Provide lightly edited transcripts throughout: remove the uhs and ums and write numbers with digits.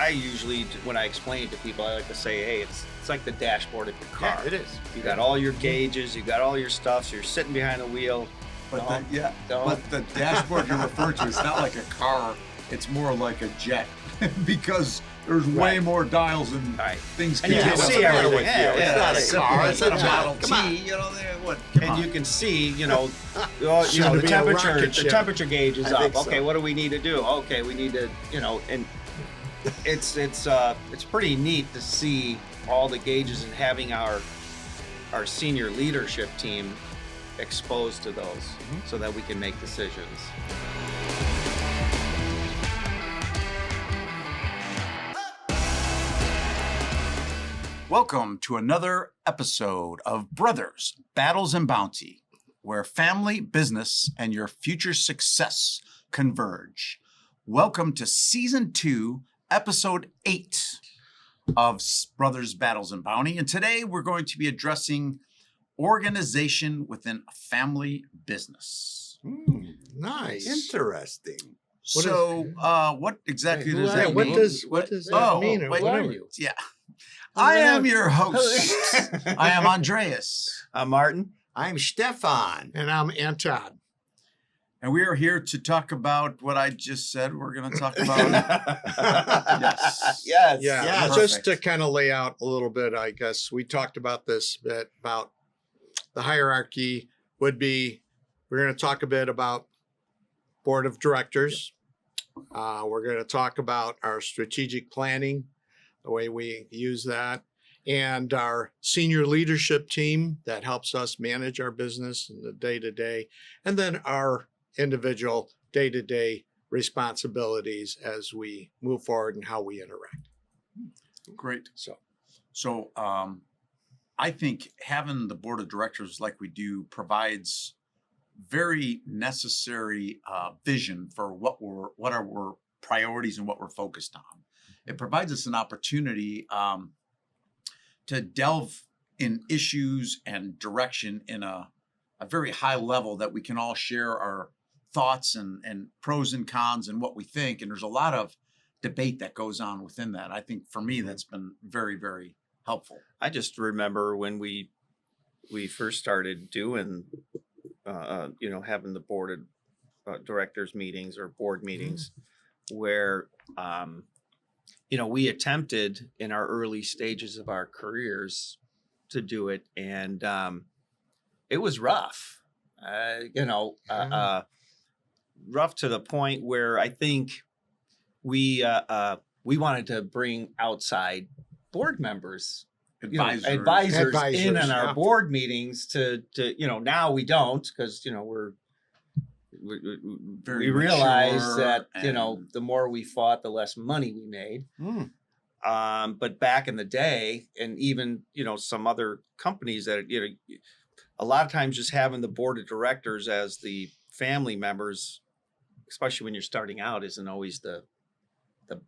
I usually, when I explain it to people, I like to say, hey, it's like the dashboard of your car. Yeah, it is. You got all your gauges, you got all your stuff, so you're sitting behind the wheel. But but the dashboard you're referring to is not like a car. It's more like a jet because there's way more dials and things. And you can see everything. It's not a car. It's not a Model T. You know, you can see, the temperature gauge is up. Okay, what do we need to do? Okay, we need to, and it's pretty neat to see all the gauges and having our senior leadership team exposed to those so that we can make decisions. Welcome to another episode of Brothers, Battles, and Bounty, where family, business, and your future success converge. Welcome to Season 2, Episode 8 of Brothers, Battles, and Bounty. And today we're going to be addressing organization within a family business. Nice. Interesting. What exactly does that mean? What does that mean? Wait, Who are you? Yeah. I am your host. I am Andreas. I'm Martin. I'm Stefan. And I'm Anton. And we are here to talk about what I just said. We're going to talk about. Yes. Yeah. Just to kind of lay out a little bit, I guess we talked about this bit about the hierarchy would be, we're going to talk a bit about board of directors. We're going to talk about our strategic planning, the way we use that, and our senior leadership team that helps us manage our business in the day-to-day, and then our individual day-to-day responsibilities as we move forward and how we interact. Great. So I think having the board of directors like we do provides very necessary vision for what our priorities and what we're focused on. It provides us an opportunity to delve in issues and direction in a very high level that we can all share our thoughts and pros and cons and what we think. And there's a lot of debate that goes on within that. I think for me, that's been very, very helpful. I just remember when we first started doing, having the board of directors meetings or board meetings where, we attempted in our early stages of our careers to do it, and it was rough, rough to the point where I think we wanted to bring outside board members, advisors in on our board meetings to now we don't, because we realized that the more we fought, the less money we made. But back in the day, and even some other companies that a lot of times just having the board of directors as the family members, especially when you're starting out, isn't always the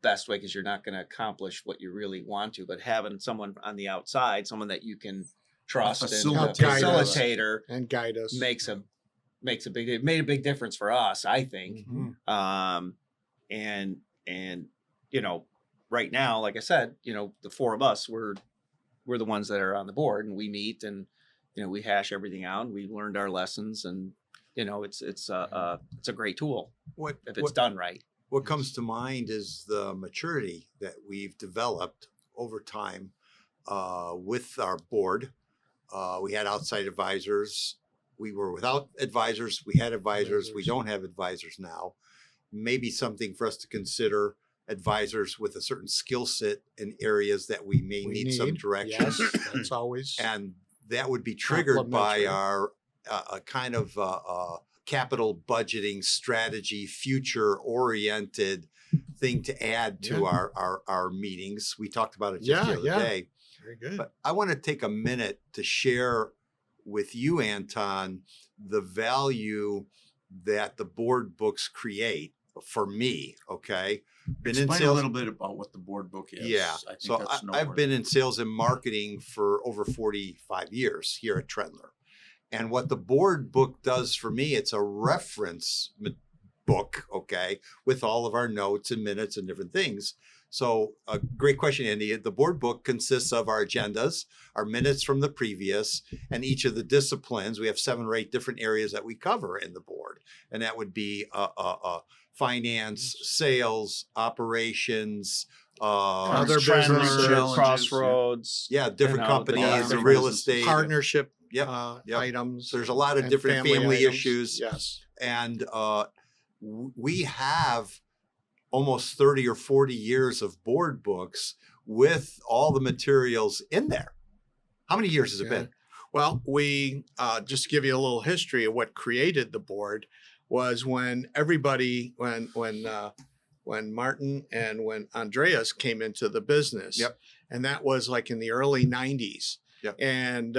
best way, because you're not going to accomplish what you really want to. But having someone on the outside, someone that you can trust and facilitator and guide us it made a big difference for us, I think. And right now, like I said, the four of us, we're the ones that are on the board, and we meet and we hash everything out, and we learned our lessons, and it's a great tool if it's done right. What comes to mind is the maturity that we've developed over time with our board. We had outside advisors. We were without advisors. We had advisors. We don't have advisors now. Maybe something for us to consider, advisors with a certain skill set in areas that we need some direction. Yes, that's always. And that would be triggered by our kind of capital budgeting strategy, future-oriented thing to add to our meetings. We talked about it just the other day. Very good. But I want to take a minute to share with you, Anton, the value that the board books create for me. Okay. Explain a little bit about what the board book is. Yeah. So I've been in sales and marketing for over 45 years here at Trendler. And what the board book does for me, it's a reference book, okay, with all of our notes and minutes and different things. So a great question, Andy. The board book consists of our agendas, our minutes from the previous, and each of the disciplines. We have 7 or 8 different areas that we cover in the board, and that would be finance, sales, operations, Other Trendler, businesses, challenges, Crossroads. different you know, the companies, different the real businesses. estate. partnership Yep, yep. items. There's a lot of and different family items. issues. Yes. And we have almost 30 or 40 years of board books with all the materials in there. How many years has it been? Well, we just to give you a little history of what created the board was when everybody, when Martin and when Andreas came into the business. Yep. And that was like in the early 90s. Yep. And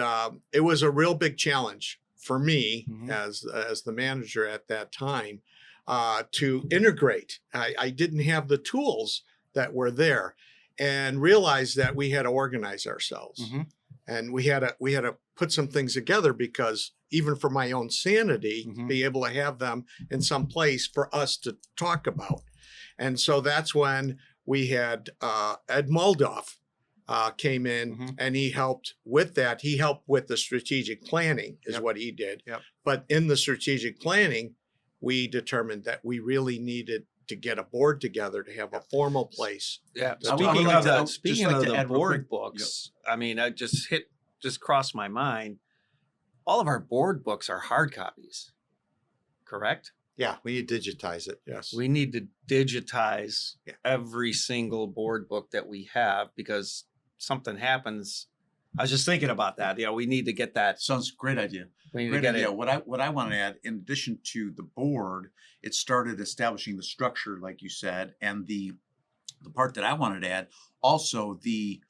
it was a real big challenge for me Mhm. as the manager at that time to integrate. I didn't have the tools that were there, and realized that we had to organize ourselves. Mhm. And we had to put some things together, because even for my own sanity, Mhm. be able to have them in some place for us to talk about. And so that's when we had Ed Moldoff came in, Mhm. and he helped with that. He helped with the strategic planning is Yep. what he did. Yep. But in the strategic planning, we determined that we really needed to get a board together to have a formal place. Yeah. I would Speaking like of to- the, just speaking like of to the add real board quick- books, I mean, I just crossed my mind. All of our board books are hard copies, correct? Yeah, we need to digitize it. Yes. We need to digitize Yeah. every single board book that we have, because something happens. I was just thinking about that. You know, we need to get that. Sounds great idea. We need to Great get idea. it. What I want to add, in addition to the board, it started establishing the structure, like you said, and the part that I wanted to add, also the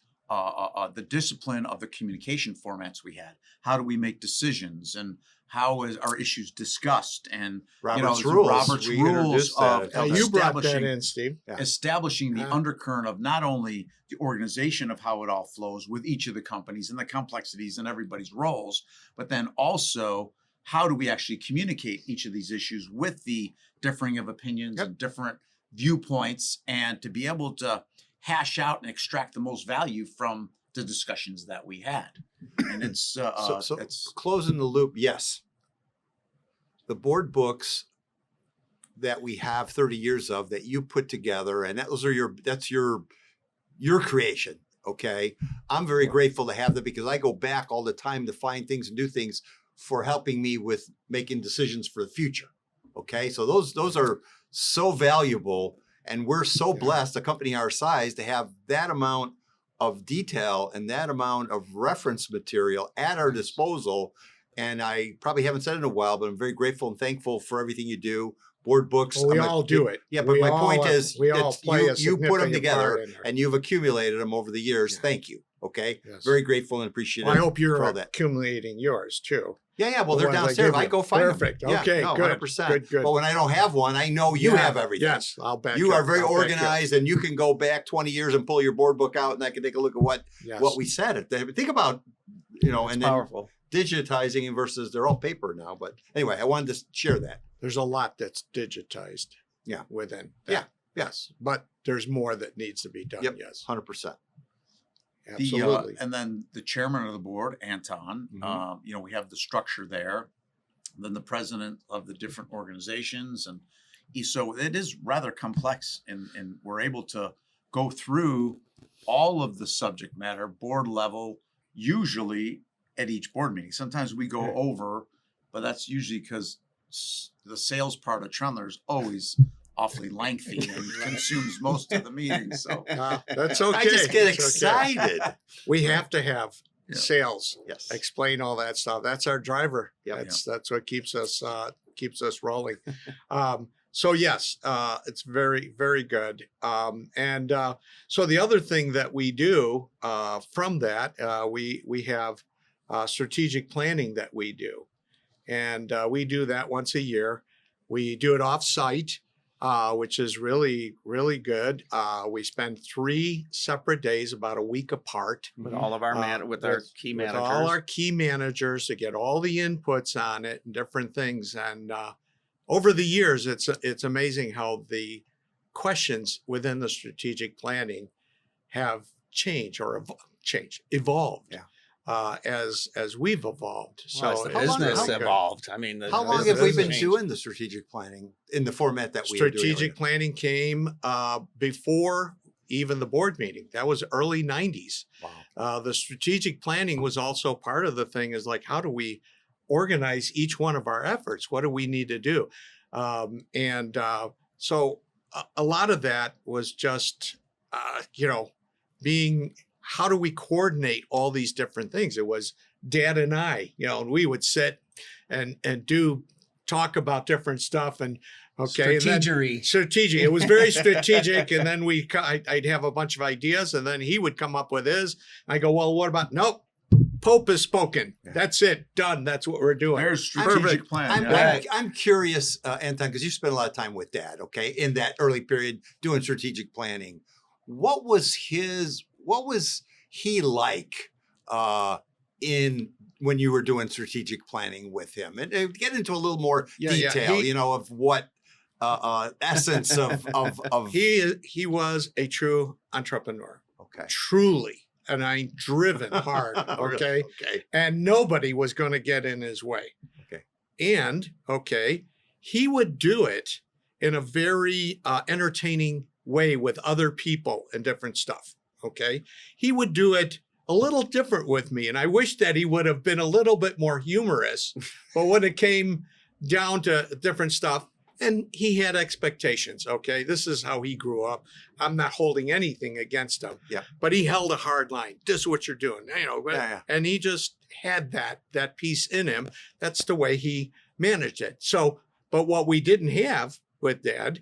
discipline of the communication formats we had. How do we make decisions, and how is our issues discussed, and Robert's the rules. Robert's We rules introduced of that. You brought that establishing in, Steve. Yeah. establishing the Yeah. undercurrent of not only the organization of how it all flows with each of the companies and the complexities and everybody's roles, but then also how do we actually communicate each of these issues with the differing of opinions Yep. and different viewpoints, and to be able to hash out and extract the most value from the discussions that we had. And it's So it's closing the loop, yes. The board books that we have 30 years of that you put together, and that's your creation. Okay. I'm very grateful to have them, because I go back all the time to find things and do things for helping me with making decisions for the future. Okay. So those are so valuable, and we're so blessed, a company our size, to have that amount of detail and that amount of reference material at our disposal. And I probably haven't said it in a while, but I'm very grateful and thankful for everything you do. Board books. Well, we I'm a all do it. Yeah, but We my all point are- is, we all play a you put them significant together, part in there. and you've accumulated them over the years. Yeah. Thank you. Okay. Yes. Very grateful and appreciative. Well, I hope you're for all that. accumulating yours too. Yeah. Well, the they're ones I downstairs. give I you. go find Perfect. them. Yeah, Okay, no, good. 100%. Good. But when I don't have one, I know you have everything. Yes, I'll back You up. are very I'll back you up. organized, and you can go back 20 years and pull your board book out, and I can take a look at what Yes. we said. Think about, and then Powerful. digitizing versus they're all paper now. But anyway, I wanted to share that. There's a lot that's digitized. Yeah. Within. Yeah. that. Yes. But there's more that needs to be done. Yep. Yes. 100%. Absolutely. And then the chairman of the board, Anton, Mhm. we have the structure there. Then the president of the different organizations, and so it is rather complex, and we're able to go through all of the subject matter, board level, usually at each board meeting. Sometimes we go Okay. over, but that's usually because the sales part of Trendler is always awfully lengthy and consumes most of the meetings. So That's okay. I just get It's okay. excited. We have to have Yeah. sales. Yes. Explain all that stuff. That's our driver. Yep. That's what keeps us rolling. So yes, it's very, very good. So the other thing that we do from that, we have strategic planning that we do, and we do that once a year. We do it off-site, which is really, really good. We spend 3 separate days, about a week apart, With all of our with our key managers. with all our key managers to get all the inputs on it and different things. And over the years, it's amazing how the questions within the strategic planning have changed or evolved. Yeah. As we've evolved. Well, as So the it's business really good. evolved. I mean, How long business have we has been changed. doing the strategic planning in the format that we are doing? Strategic planning came before even the board meeting. That was early 90s. Wow. The strategic planning was also part of the thing, is like, how do we organize each one of our efforts? What do we need to do? So a lot of that was just, being, how do we coordinate all these different things? It was Dad and I, and we would sit and talk about different stuff, and strategery. strategic. It was very strategic. And then I'd have a bunch of ideas, and then he would come up with his. I go, well, what about, nope, Pope has spoken. Yeah. That's it. Done. That's what we're doing. There's strategic plan. I'm curious, Anton, because you spent a lot of time with Dad, okay, in that early period doing strategic planning. What was he like when you were doing strategic planning with him? And get into a little more detail, of what essence of he was a true entrepreneur. Okay. Truly. And I'm driven hard. Okay. Okay. And nobody was going to get in his way. Okay. And he would do it in a very entertaining way with other people and different stuff. Okay. He would do it a little different with me. And I wish that he would have been a little bit more humorous. But when it came down to different stuff, and he had expectations. Okay. This is how he grew up. I'm not holding anything against him. Yeah. But he held a hard line. This is what you're doing. Yeah. And he just had that piece in him. That's the way he managed it. So, but what we didn't have with Dad,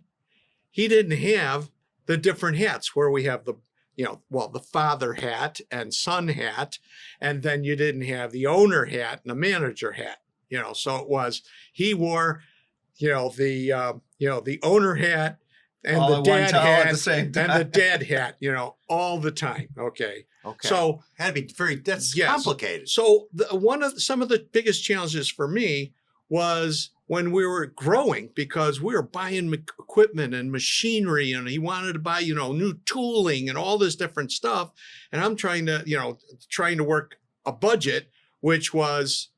he didn't have the different hats where we have the father hat and son hat, and then you didn't have the owner hat and the manager hat. So it was, he wore, the owner hat and all the dad hat at the same time. and the dad hat, all the time. Okay. Okay. So had to be that's yes. complicated. So some of the biggest challenges for me was when we were growing, because we were buying equipment and machinery, and he wanted to buy, new tooling and all this different stuff. And I'm trying to work a budget, which was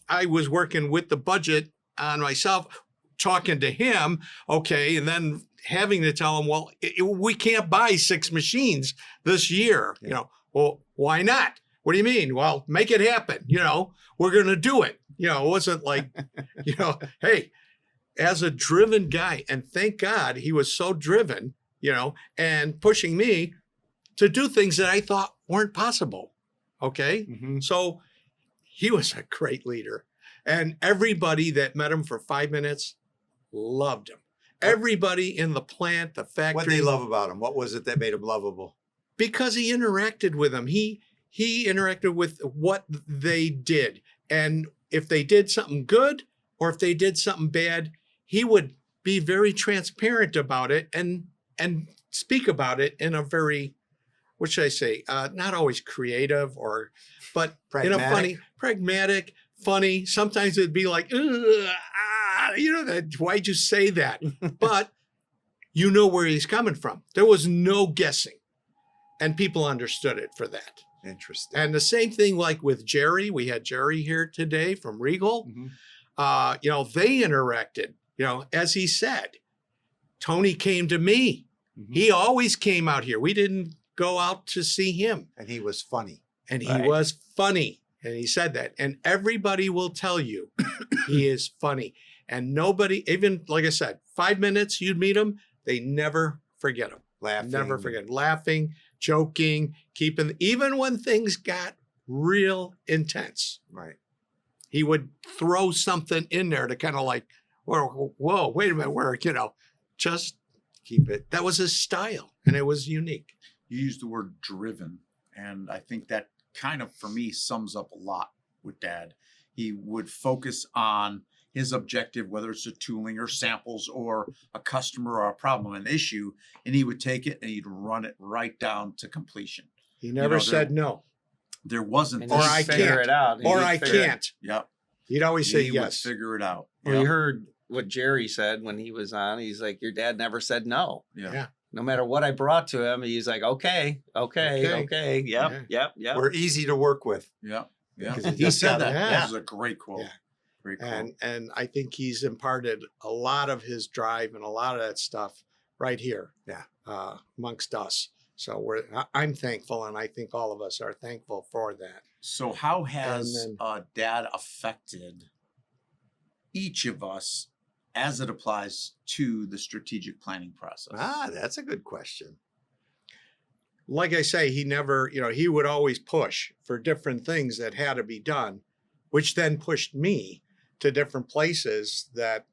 I was working with the budget on myself, talking to him. Okay. And then having to tell him, well, we can't buy 6 machines this year. Yeah. Well, why not? What do you mean? Well, make it happen. We're going to do it. It wasn't like, hey, as a driven guy, and thank God he was so driven, and pushing me to do things that I thought weren't possible. Okay. Mm-hmm. So he was a great leader, and everybody that met him for 5 minutes loved him. Everybody in the plant, the factory. What did they love about him? What was it that made him lovable? Because he interacted with them. He interacted with what they did. And if they did something good or if they did something bad, he would be very transparent about it and speak about it in a very, what should I say, not always creative but in a funny, pragmatic, funny. Sometimes it'd be like, why'd you say that? But where he's coming from. There was no guessing. And people understood it for that. Interesting. And the same thing like with Jerry. We had Jerry here today from Regal. Mm-hmm. They interacted. As he said, Tony came to me. Mm-hmm. He always came out here. We didn't go out to see him. And he was funny. And he was funny. And he said that. And everybody will tell you he is funny. And nobody, even like I said, 5 minutes, you'd meet him. They never forget him. Never forget. Laughing, joking, even when things got real intense. Right. He would throw something in there to kind of like, whoa, wait a minute, just keep it. That was his style, and it was unique. You used the word driven, and I think that kind of, for me, sums up a lot with Dad. He would focus on his objective, whether it's a tooling or samples or a customer or a problem, an issue, and he would take it and he'd run it right down to completion. He never said no. There wasn't. Or I can't. It out. Or I can't. Yep. He'd always say he yes. would figure it out. Well, you heard what Jerry said when he was on. He's like, your dad never said no. Yeah. No matter what I brought to him, he's like, okay, Okay. yep, Yeah. yep. We're easy to work with. Yeah. Yeah. 'Cause he He just said got that. it. Yeah. That was a great quote. Yeah. Great quote. And I think he's imparted a lot of his drive and a lot of that stuff right here. Yeah. Amongst us. So I'm thankful, and I think all of us are thankful for that. So how has then- dad affected each of us as it applies to the strategic planning process? That's a good question. Like I say, he never, he would always push for different things that had to be done, which then pushed me to different places that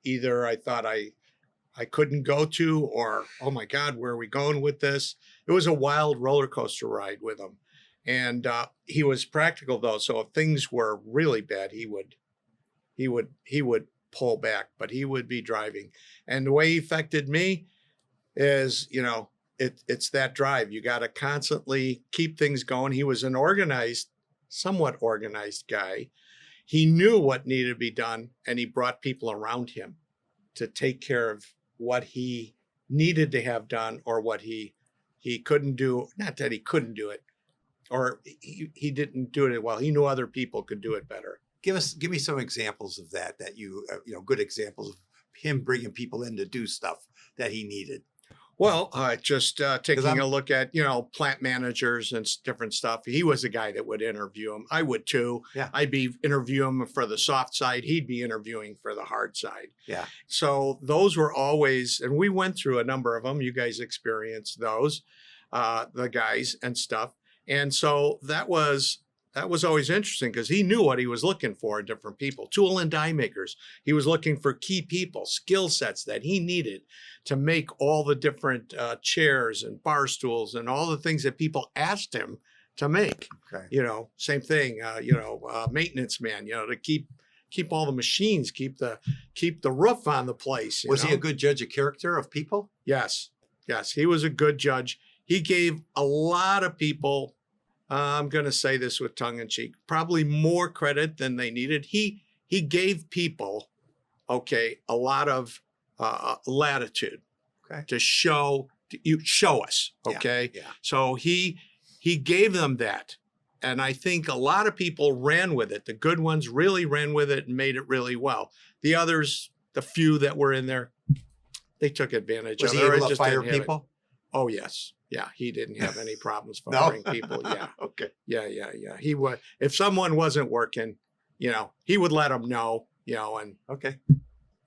either I thought I couldn't go to, or, oh my God, where are we going with this? It was a wild roller coaster ride with him. And he was practical though. So if things were really bad, he would pull back, but he would be driving. And the way he affected me is, it's that drive. You got to constantly keep things going. He was an somewhat organized guy. He knew what needed to be done, and he brought people around him to take care of what he needed to have done, or what he couldn't do. Not that he couldn't do it, or he didn't do it well. He knew other people could do it better. Give me some examples of that you good examples of him bringing people in to do stuff that he needed. Well, just taking a look at, plant managers and different stuff. He was a guy that would interview him. I would too. Yeah. I'd be interviewing him for the soft side. He'd be interviewing for the hard side. Yeah. So those were always, and we went through a number of them. You guys experienced those, the guys and stuff. And so that was always interesting, because he knew what he was looking for in different people. Tool and die makers. He was looking for key people, skill sets that he needed to make all the different chairs and bar stools and all the things that people asked him to make. Okay. Same thing. Maintenance man. To keep all the machines, keep the roof on the place. Was he a good judge of character of people? Yes. He was a good judge. He gave a lot of people, I'm going to say this with tongue in cheek, probably more credit than they needed. He gave people, a lot of latitude, to show us. Okay. Yeah. So he gave them that. And I think a lot of people ran with it. The good ones really ran with it and made it really well. The others, the few that were in there, they took advantage Was of he it. or able to just fire didn't have it. people? Oh, yes. Yeah, he didn't have any problems No? firing people. Yeah, Okay. yeah. He would, if someone wasn't working, he would let them know, and Okay.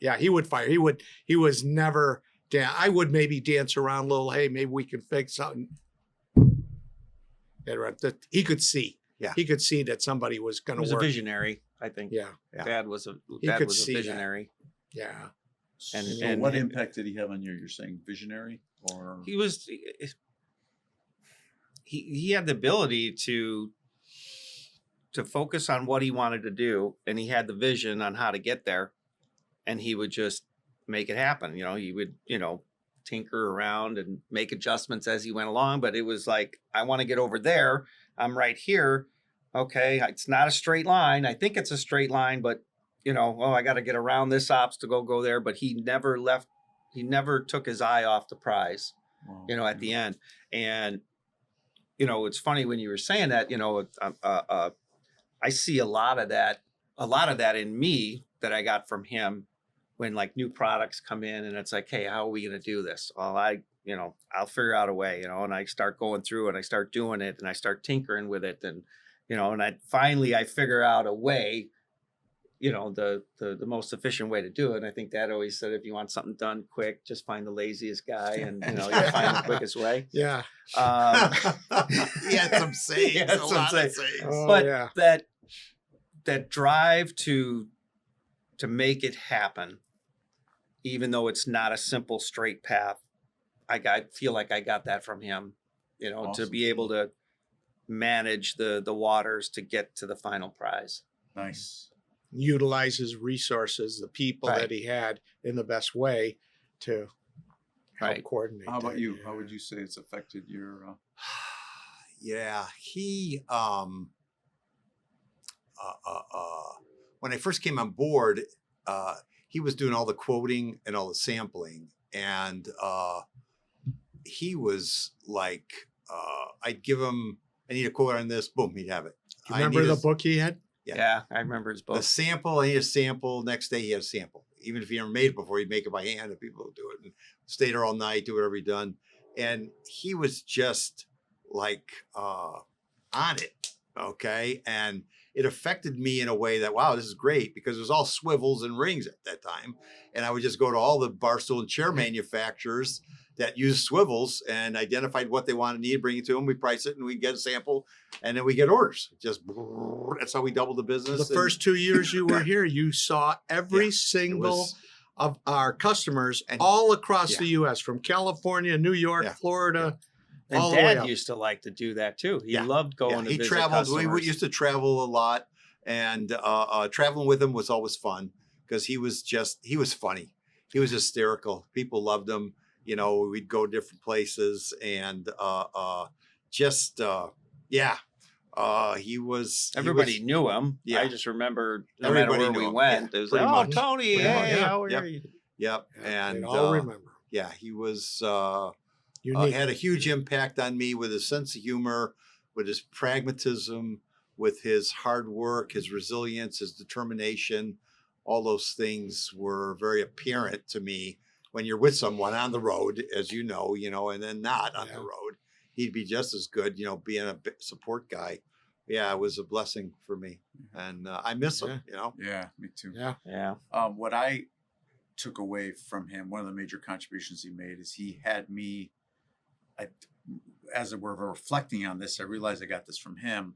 yeah, he would fire. He was never, I would maybe dance around a little, hey, maybe we can fix something. He could see. Yeah. He could see that somebody was He going to was a work. visionary, I think. Yeah, Dad was a could see that. visionary. yeah. And- So what impact did he have on you? You're saying visionary, or He was he had the ability to focus on what he wanted to do, and he had the vision on how to get there, and he would just make it happen. He would, tinker around and make adjustments as he went along, but it was like, I want to get over there. I'm right here. Okay. It's not a straight line. I think it's a straight line, but I got to get around this obstacle, go there. But he never took his eye off the prize, wow. at the end. And, it's funny when you were saying that, I see a lot of that in me that I got from him when like new products come in, and it's like, hey, how are we going to do this? Well, I'll figure out a way, and I start going through and I start doing it and I start tinkering with it. And, and I figure out a way, the most efficient way to do it. And I think Dad always said, if you want something done quick, just find the laziest guy, and you'll find the quickest way. Yeah. He had some sayings. He had a some lot of sayings. sayings. Oh, But yeah. that drive to make it happen, even though it's not a simple straight path, I feel like I got that from him, to Awesome. be able to manage the waters to get to the final prize. Nice. Utilize his resources, the people Right. that he had, in the best way to help Right. coordinate. How about that. you? How would you say it's affected your? Yeah, he when I first came on board, he was doing all the quoting and all the sampling, and he was like, I'd give him, I need a quote on this, boom, he'd have it. Do you remember the book he had? Yeah, I remember his book. The sample, I need a sample. Next day he had a sample. Even if he never made it before, he'd make it by hand, and people would do it and stay there all night, do whatever he done. And he was just like on it. Okay. And it affected me in a way that, wow, this is great, because it was all swivels and rings at that time. And I would just go to all the bar stool and chair manufacturers that use swivels and identified what they want to need, bring it to them. We price it and we get a sample, and then we get orders. Just that's how we doubled the business. The first 2 years you were here, you saw every single of our customers all across the U.S., from California, New York, Florida. And all the way Dad up. used to like to do that too. He loved going to he visit traveled. We customers. used to travel a lot, and traveling with him was always fun, because he was funny. He was hysterical. People loved him. You know, we'd go different places, and he was. Everybody knew him. Yeah. I just remember no Everybody matter knew where we him. went, Yeah, it was pretty like, much. oh, Tony, Pretty much. hey, Yeah. how are Yep. you? Yep, Yeah, and they'd all remember. yeah, he was. Unique. Had a huge impact on me with his sense of humor, with his pragmatism, with his hard work, his resilience, his determination. All those things were very apparent to me when you're with someone on the road, as you know, and then not on the road. He'd be just as good, being a support guy. Yeah, it was a blessing for me. And I miss him, Yeah, me too. Yeah. What I took away from him, one of the major contributions he made, is he had me, as we're reflecting on this, I realized I got this from him,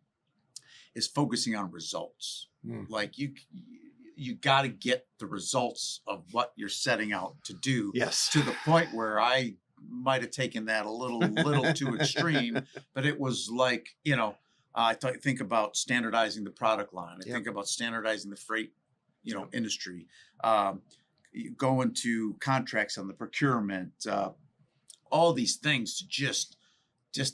is focusing on results. Like you got to get the results of what you're setting out to do. Yes. To the point where I might have taken that a little too extreme, but it was like, I think about standardizing the product line. I think about standardizing the freight, industry, going to contracts on the procurement, all these things, to just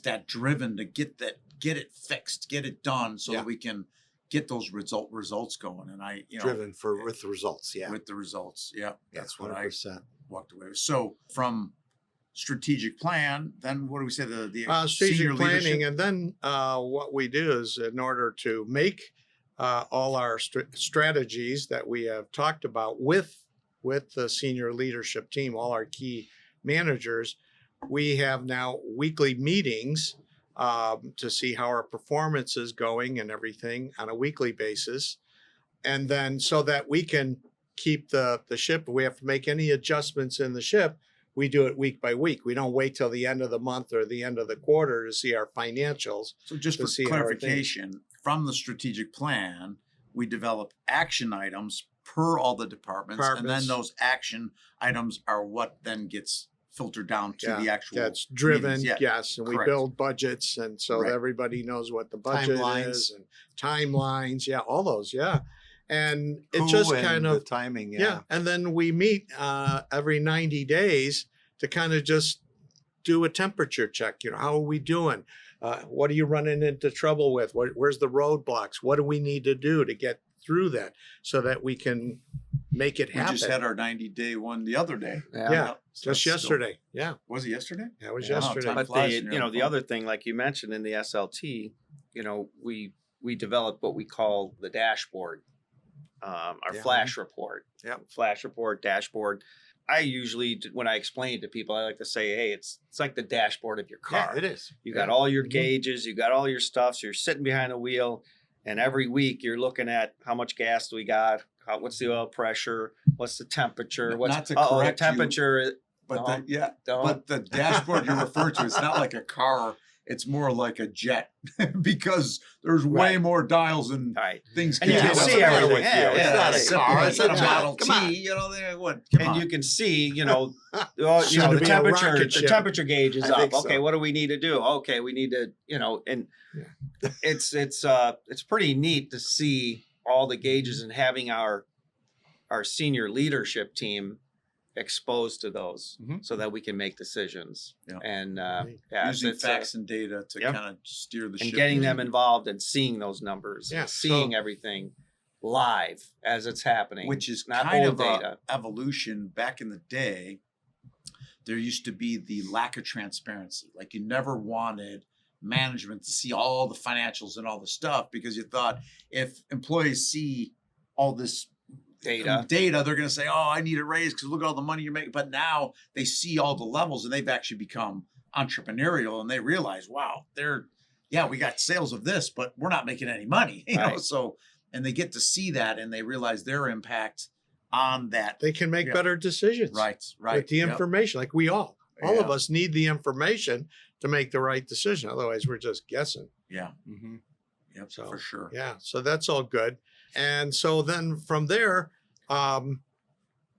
that driven to get it fixed, get it done, so that we can get those results going. And I, driven with the results. Yeah. With the results. Yeah. That's what 100%. I walked away with. So from strategic plan, then what do we say? The Strategic senior planning. leadership? And then what we do is, in order to make all our strategies that we have talked about with the senior leadership team, all our key managers, we have now weekly meetings to see how our performance is going and everything on a weekly basis. And then so that we can keep the ship, if we have to make any adjustments in the ship, we do it week by week. We don't wait till the end of the month or the end of the quarter to see our financials. So just to for see how our clarification, from the strategic plan, we develop action items per all the departments, and then those action items are what then gets filtered down to the actual. That's driven, meetings. yes, and we Correct. build budgets, and so Right. everybody knows what the budget Timelines. is, and timelines, all those, and it Who just and kind the of timing. and then we meet every 90 days to kind of just do a temperature check. How are we doing? What are you running into trouble with? Where's the roadblocks? What do we need to do to get through that so that we can make it We happen? just had our 90-day one the other day. Yeah. So Just that's still- yesterday. Was it yesterday? That was Wow, yesterday. time But flies the when you're on the phone. other thing, like you mentioned in the SLT, we developed what we call the dashboard, our flash report. Yep. Flash report, dashboard. I usually, when I explain it to people, I like to say, hey, it's like the dashboard of your car. Yeah, it is. You got all your Mhm. gauges, you got all your stuff. So you're sitting behind the wheel, and every week you're looking at how much gas do we got, what's the oil pressure, what's the temperature, Not what's to the correct you, temperature. But No, but the dashboard you refer to, it's not like a car. It's more like a jet because there's way Right. more dials and All right. things. And you can can do. see everything. With you. It's not a car. It's a Model jet. Come on. T. They what? And you can see, the Soon to be a temperature. rocket The ship. temperature gauge is I up. think so. Okay, what do we need to do? Okay, we need to, and it's pretty neat to see all the gauges and having our senior leadership team exposed to those, Mhm. so that we can make decisions. Yeah. And Right. using it's, facts and data to Yep. kind of steer the and ship. getting them involved and seeing those numbers, Yeah, and seeing so- everything live as it's happening, which is not kind old of data. a evolution. Back in the day, there used to be the lack of transparency. Like you never wanted management to see all the financials and all the stuff because you thought if employees see all this Data. they're going to say, oh, I need a raise because look at all the money you're making. But now they see all the levels and they've actually become entrepreneurial and they realize, wow, we got sales of this, but we're not making any money, you know? Right. So, and they get to see that and they realize their impact on that. They can make better decisions. Right. With the information, like we all of Yeah. us need the information to make the right decision. Otherwise we're just guessing. Yeah. Mm-hmm. Yep. So, for sure. Yeah. So that's all good. And so then from there,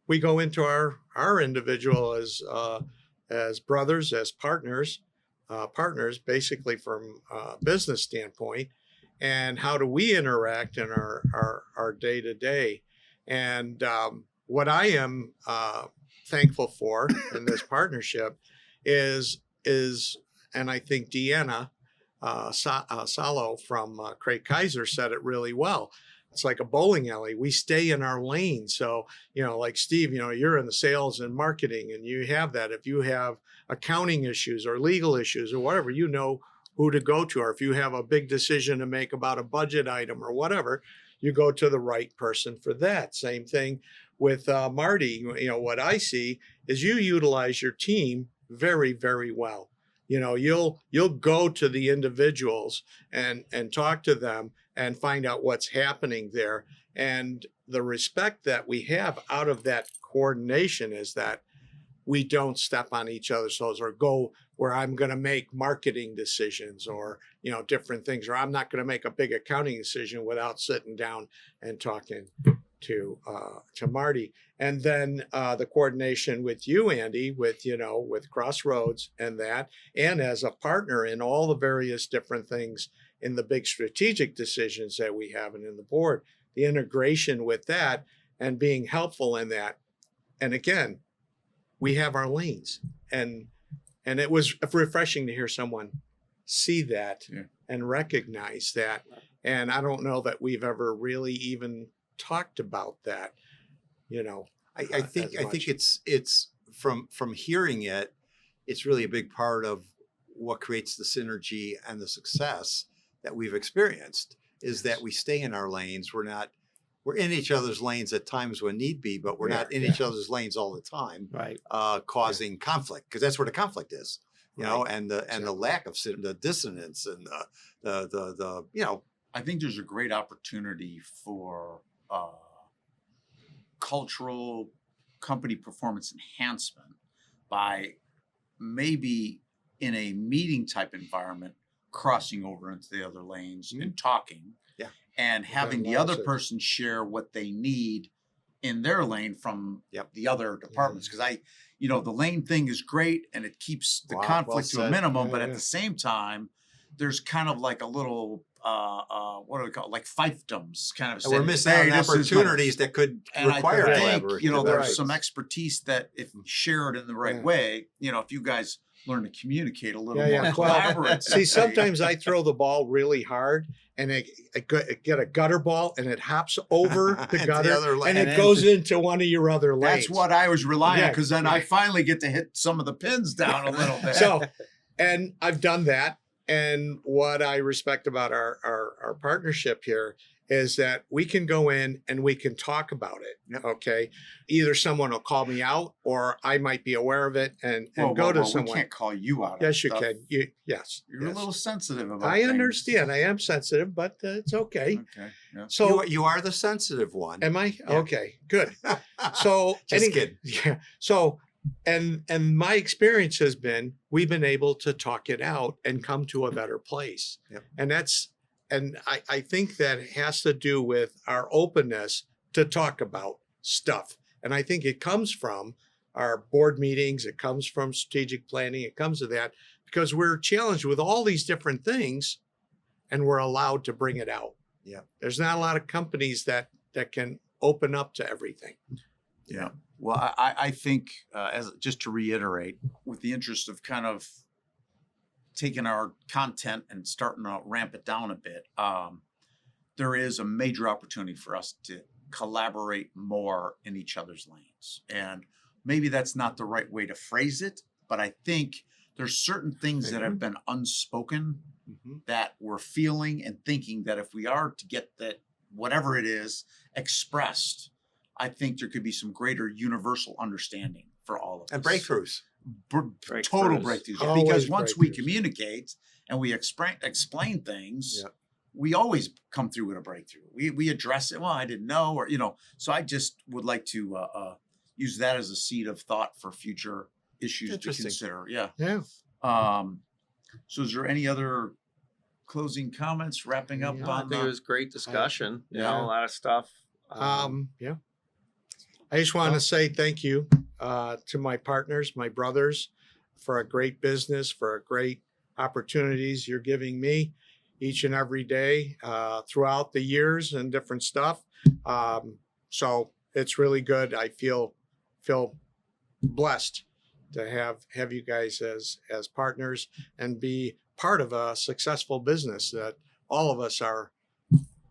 we go into our individual as brothers, as partners basically from a business standpoint, and how do we interact in our day to day. And what I am thankful for in this partnership is, and I think Deanna Salo from Craig Kaiser said it really well. It's like a bowling alley. We stay in our lane. So, like Steve, you're in the sales and marketing and you have that. If you have accounting issues or legal issues or whatever, you know who to go to. Or if you have a big decision to make about a budget item or whatever, you go to the right person for that. Same thing with Marty. What I see is you utilize your team very, very well. You'll go to the individuals and talk to them and find out what's happening there. And the respect that we have out of that coordination is that we don't step on each other's toes or go where I'm going to make marketing decisions or, different things, or I'm not going to make a big accounting decision without sitting down and talking to Marty. And then the coordination with you, Andy, with Crossroads and that, and as a partner in all the various different things in the big strategic decisions that we have and in the board, the integration with that and being helpful in that. And again, we have our lanes, and it was refreshing to hear someone see that and recognize that. And I don't know that we've ever really even talked about that, I think it's from hearing it, it's really a big part of what creates the synergy and the success that we've experienced is that we stay in our lanes. We're in each other's lanes at times when need be, but we're not in each other's lanes all the time, Right. Causing conflict, because that's where the conflict is, and the lack of the dissonance and the I think there's a great opportunity for cultural company performance enhancement by maybe in a meeting type environment, crossing over into the other lanes and talking. Yeah. And having the other person share what they need in their lane from the other departments. Because the lane thing is great and it keeps the conflict to a minimum, but at the same time, there's kind of like a little what do we call it? Like fiefdoms kind of. We're missing out on opportunities that could require collaboration. There's some expertise that if shared in the right way, if you guys learn to communicate a little more collaboratively. See, sometimes I throw the ball really hard and I get a gutter ball and it hops over the gutter and it goes into one of your other lanes. That's what I was relying on, because then I finally get to hit some of the pins down a little bit. So, and I've done that. And what I respect about our partnership here is that we can go in and we can talk about it. Yep. Okay. Either someone will call me out or I might be aware of it and go to someone. We can't call you out. Yes, you can. Yes. You're a little sensitive about I understand. I am sensitive, but it's okay. Okay. Yeah. So you are the sensitive one. Am I? Yeah. Okay, good. So just kidding. Yeah. So and my experience has been we've been able to talk it out and come to a better place. Yep. And I think that has to do with our openness to talk about stuff. And I think it comes from our board meetings. It comes from strategic planning. It comes to that because we're challenged with all these different things and we're allowed to bring it out. Yeah. There's not a lot of companies that can open up to everything. Yeah. Well, I think as just to reiterate, with the interest of kind of taking our content and starting to ramp it down a bit, there is a major opportunity for us to collaborate more in each other's lanes. And maybe that's not the right way to phrase it, but I think there's certain things that have been unspoken that we're feeling and thinking that if we are to get that, whatever it is, expressed, I think there could be some greater universal understanding for all of us. And breakthroughs. Total breakthroughs. Always Because once we breakthroughs. communicate and we explain things, Yep. we always come through with a breakthrough. We address it. Well, I didn't know, or so I just would like to use that as a seed of thought for future issues to Interesting. consider. Yeah. Yeah. So is there any other closing comments wrapping up Yeah, I on think it was great discussion. You yeah. know, a lot of stuff. Yeah. I just want to say thank you to my partners, my brothers, for a great business, for a great opportunities you're giving me each and every day throughout the years and different stuff. So it's really good. I feel blessed to have you guys as partners and be part of a successful business that all of us are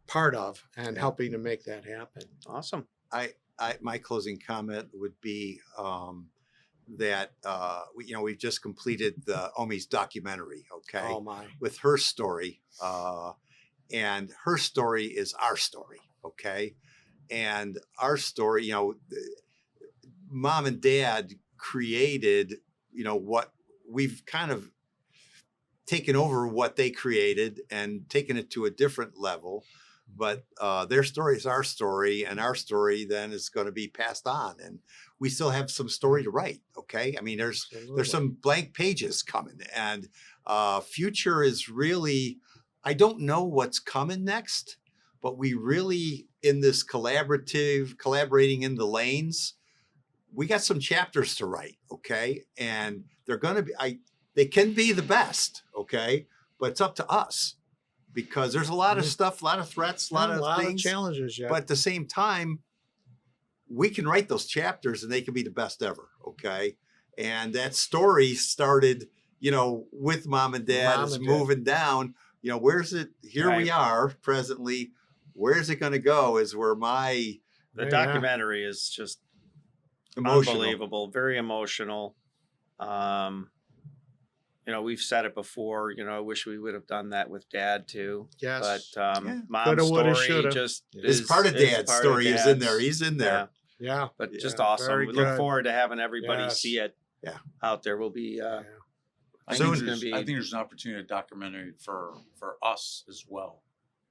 part of and helping to make that happen. Awesome. My closing comment would be that we've just completed the Omi's documentary, okay, Oh my. with her story, and her story is our story, okay, and our story, Mom and Dad created, what we've kind of taken over what they created and taken it to a different level. But their story is our story, and our story then is going to be passed on. And we still have some story to write. Okay, I mean, there's some blank pages coming, and future is really, I don't know what's coming next, but we really in this collaborating in the lanes, we got some chapters to write. Okay, and they're going to be, they can be the best. Okay, but it's up to us. Because there's a lot of stuff, a lot of threats, a lot of things, challenges. Yeah. but at the same time, we can write those chapters and they can be the best ever. Okay. And that story started, with Mom and Dad is moving down, where's it? Here we are presently. Where's it going to go is where The documentary is just emotional. unbelievable, very emotional. We've said it before, I wish we would have done that with Dad too. Yes. But Coulda, Mom's woulda, story shoulda. just It's part of Dad's part story is in there. Dad's. He's in there. Yeah. But Yeah, just awesome. very We look good. forward to having everybody Yes. see it out there. We'll be I Soon think, it's gonna be- I think there's an opportunity to documentary for us as well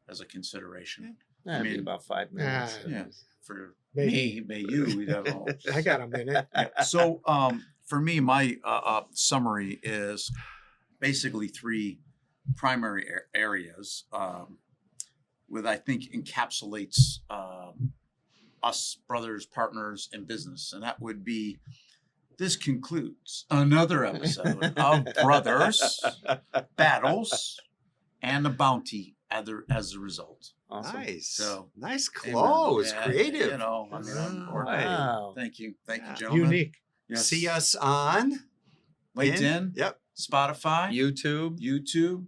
as a consideration. maybe about 5 minutes. Yeah, for Maybe. me, you, we'd have all. I got a minute. So for me, my summary is basically 3 primary areas, with I think encapsulates us brothers, partners in business, and that would be. This concludes another episode of Brothers, Battles, and a Bounty as a result. Awesome. Nice. So, nice Amen. close. Yeah, Creative. Wow. Thank you, gentlemen. Unique. Yes. See us on LinkedIn, Yep. Spotify, YouTube.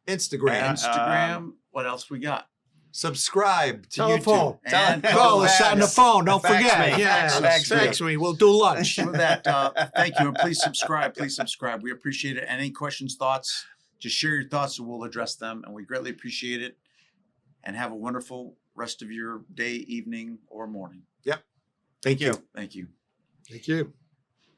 Instagram. Instagram. What else we got? Subscribe to Telephone. YouTube. And Call us on the phone. Don't Fax forget. me. Yeah. Fax me. Fax me. We'll do lunch. With that, thank you, and please subscribe. Please subscribe. We appreciate it. Any questions, thoughts? Just share your thoughts, and we'll address them. And we greatly appreciate it. And have a wonderful rest of your day, evening, or morning. Thank you. Thank you. Thank you.